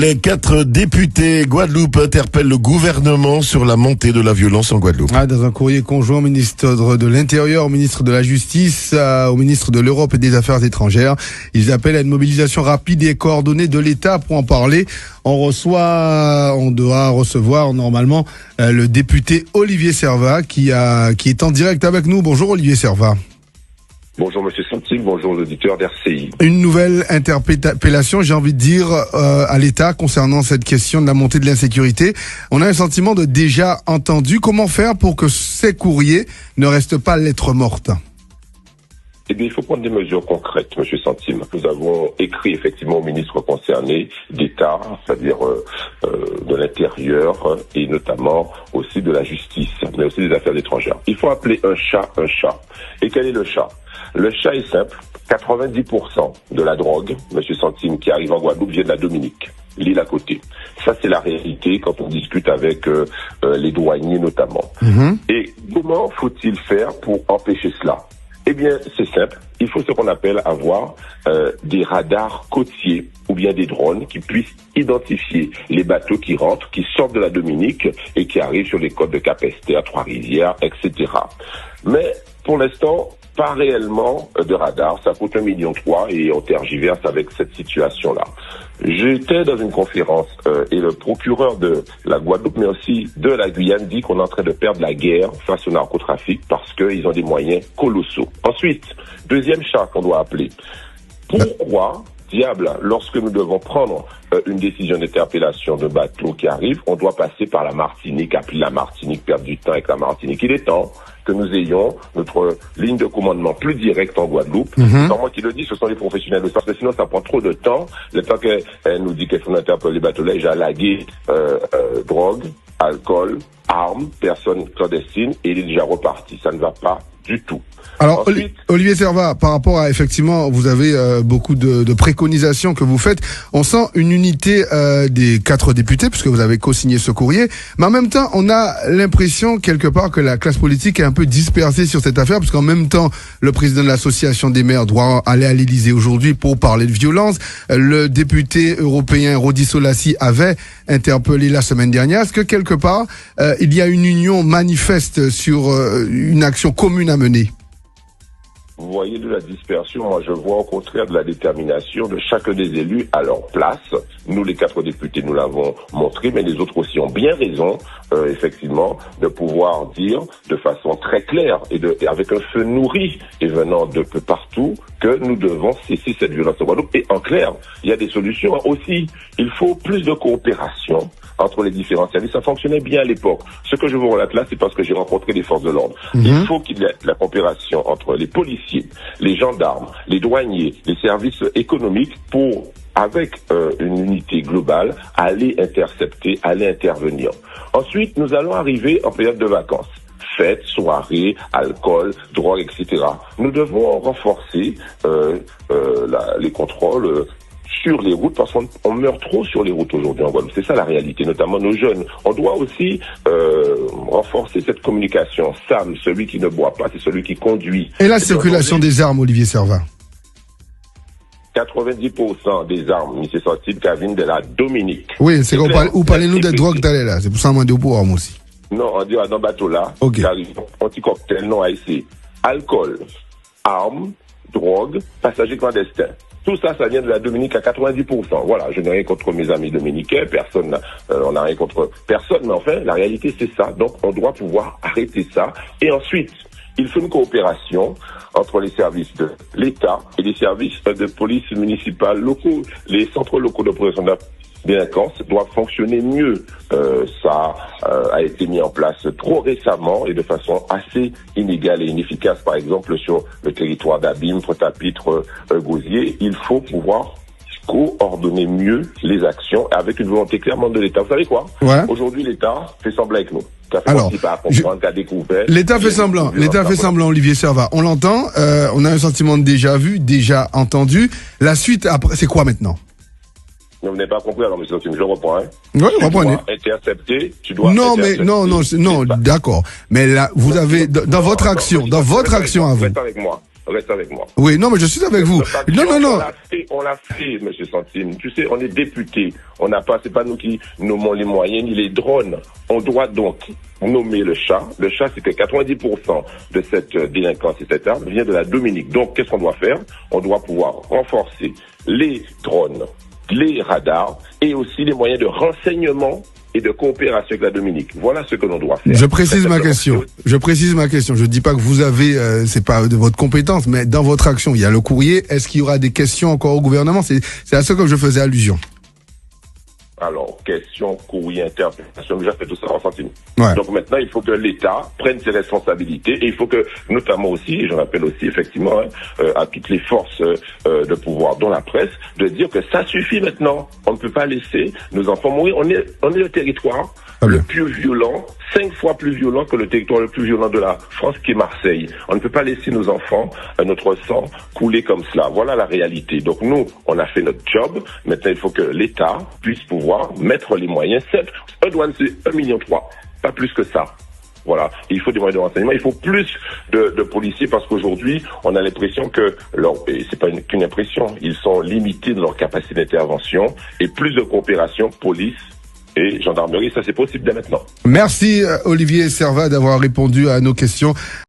Les 4 députés Guadeloupe interpellent le gouvernement sur la montée de la violence en Guadeloupe. Dans un courrier conjoint au ministre de l'Intérieur, au ministre de la Justice, au ministre de l'Europe et des Affaires étrangères, ils appellent à une mobilisation rapide et coordonnée de l'État. Pour en parler, on doit recevoir normalement le député Olivier Servat qui est en direct avec nous. Bonjour Olivier Servat. Bonjour Monsieur Santil, bonjour aux auditeurs d'RCI. Une nouvelle interpellation, j'ai envie de dire, à l'État concernant cette question de la montée de l'insécurité. On a un sentiment de déjà entendu. Comment faire pour que ces courriers ne restent pas lettres mortes ? Eh bien, il faut prendre des mesures concrètes, Monsieur Santim. Nous avons écrit effectivement au ministre concerné d'État, c'est-à-dire de l'Intérieur et notamment aussi de la Justice, mais aussi des Affaires étrangères. Il faut appeler un chat un chat. Et quel est le chat ? Le chat est simple. 90% de la drogue, Monsieur Santim, qui arrive en Guadeloupe vient de la Dominique, l'île à côté. Ça, c'est la réalité quand on discute avec les douaniers notamment. Et comment faut-il faire pour empêcher cela ? Eh bien, c'est simple. Il faut ce qu'on appelle avoir des radars côtiers ou bien des drones qui puissent identifier les bateaux qui rentrent, qui sortent de la Dominique et qui arrivent sur les côtes de Cap-Esther, Trois-Rivières, etc. Mais pour l'instant, pas réellement de radar. Ça coûte 1,3 million et on tergiverse avec cette situation-là. J'étais dans une conférence et le procureur de la Guadeloupe, mais aussi de la Guyane, dit qu'on est en train de perdre la guerre face au narcotrafic parce qu'ils ont des moyens colossaux. Ensuite, deuxième chat qu'on doit appeler. Pourquoi, diable, lorsque nous devons prendre une décision d'interpellation de bateau qui arrive, on doit passer par la Martinique, appeler la Martinique, perdre du temps avec la Martinique. Il est temps que nous ayons notre ligne de commandement plus directe en Guadeloupe. C'est pas moi qui le dis, ce sont les professionnels de ça, parce que sinon ça prend trop de temps. Le temps qu'elle nous dit qu'elle faut interpeller les bateaux là, j'ai lagué drogue, alcool, armes, personnes clandestines, et il est déjà reparti. Ça ne va pas du tout. Alors, ensuite, Olivier Servat, par rapport à, effectivement, vous avez beaucoup de préconisations que vous faites. On sent une unité des 4 députés, puisque vous avez co-signé ce courrier. Mais en même temps, on a l'impression, quelque part, que la classe politique est un peu dispersée sur cette affaire, parce qu'en même temps, le président de l'association des maires doit aller à l'Élysée aujourd'hui pour parler de violence. Le député européen Rodi Solassi avait interpellé la semaine dernière. Est-ce que, quelque part, il y a une union manifeste sur une action commune à mener ? Vous voyez de la dispersion, moi je vois au contraire de la détermination de chacun des élus à leur place. Nous les 4 députés, nous l'avons montré, mais les autres aussi ont bien raison, effectivement, de pouvoir dire de façon très claire et avec un feu nourri et venant de peu partout que nous devons cesser cette violence en Guadeloupe. Et en clair, il y a des solutions aussi. Il faut plus de coopération entre les différents services. Ça fonctionnait bien à l'époque. Ce que je vous relate là, c'est parce que j'ai rencontré des forces de l'ordre. Il faut qu'il y ait la coopération entre les policiers, les gendarmes, les douaniers, les services économiques pour, avec une unité globale, aller intercepter, aller intervenir. Ensuite, nous allons arriver en période de vacances. Fêtes, soirées, alcool, drogue, etc. Nous devons renforcer les contrôles sur les routes, parce qu'on meurt trop sur les routes aujourd'hui en Guadeloupe. C'est ça la réalité, notamment nos jeunes. On doit aussi renforcer cette communication. Sam, celui qui ne boit pas, c'est celui qui conduit. Et la circulation des armes, Olivier Servat ? 90% des armes, M. Santil, viennent de la Dominique. Oui, c'est qu'on parlez-nous de drogue d'aller là. C'est pour ça qu'on demande pour armes aussi. Non, on dit dans le bateau là, anti-cocktail, non haïtien. Alcool, armes, drogue, passagers clandestins. Tout ça, ça vient de la Dominique à 90%. Voilà, je n'ai rien contre mes amis dominicains, on n'a rien contre personne, mais enfin, la réalité c'est ça. Donc, on doit pouvoir arrêter ça. Et ensuite, il faut une coopération entre les services de l'État et les services de police municipale locaux. Les centres locaux de prévention de la délinquance doivent fonctionner mieux. Ça a été mis en place trop récemment et de façon assez inégale et inefficace. Par exemple, sur le territoire d'Abîme, Pointe-à-Pitre, Gosier, il faut pouvoir coordonner mieux les actions avec une volonté clairement de l'État. Vous savez quoi ? Aujourd'hui, l'État fait semblant avec nous. Alors, l'État fait semblant, Olivier Servat. On l'entend, on a un sentiment de déjà vu, déjà entendu. La suite, après, c'est quoi maintenant ? Vous n'avez pas compris, alors, monsieur Sotim, je reprends, hein. Oui, reprenez. Tu dois non, mais, non, d'accord. Mais là, vous avez, dans votre action à vous. Reste avec moi. reste avec moi. Oui, non, mais je suis avec vous. Non. On l'a fait, monsieur Santine. Tu sais, on est député. On n'a pas, c'est pas nous qui nommons les moyens ni les drones. On doit donc nommer le chat. Le chat, c'est que 90% de cette délinquance et cette arme vient de la Dominique. Donc, qu'est-ce qu'on doit faire? On doit pouvoir renforcer les drones, les radars et aussi les moyens de renseignement et de coopération avec la Dominique. Voilà ce que l'on doit faire. Je précise ma question. Je dis pas que vous avez, c'est pas de votre compétence, mais dans votre action, il y a le courrier. Est-ce qu'il y aura des questions encore au gouvernement? C'est à ça que je faisais allusion. Alors, question, courrier, interpellation, déjà fait tout ça en Santine. Ouais. Donc maintenant, il faut que l'État prenne ses responsabilités et il faut que, notamment aussi, et je rappelle aussi effectivement à toutes les forces de pouvoir, dont la presse, de dire que ça suffit maintenant. On ne peut pas laisser nos enfants mourir. On est le territoire le plus violent, 5 fois plus violent que le territoire le plus violent de la France, qui est Marseille. On ne peut pas laisser nos enfants, notre sang couler comme cela. Voilà la réalité. Donc nous, on a fait notre job. Maintenant, il faut que l'État puisse pouvoir mettre les moyens. Un douane, c'est 1,3 million, pas plus que ça. Voilà. Il faut des moyens de renseignement. Il faut plus de policiers parce qu'aujourd'hui, on a l'impression que, et c'est pas qu'une impression, ils sont limités dans leur capacité d'intervention et plus de coopération police et gendarmerie, ça c'est possible dès maintenant. Merci Olivier Servat d'avoir répondu à nos questions.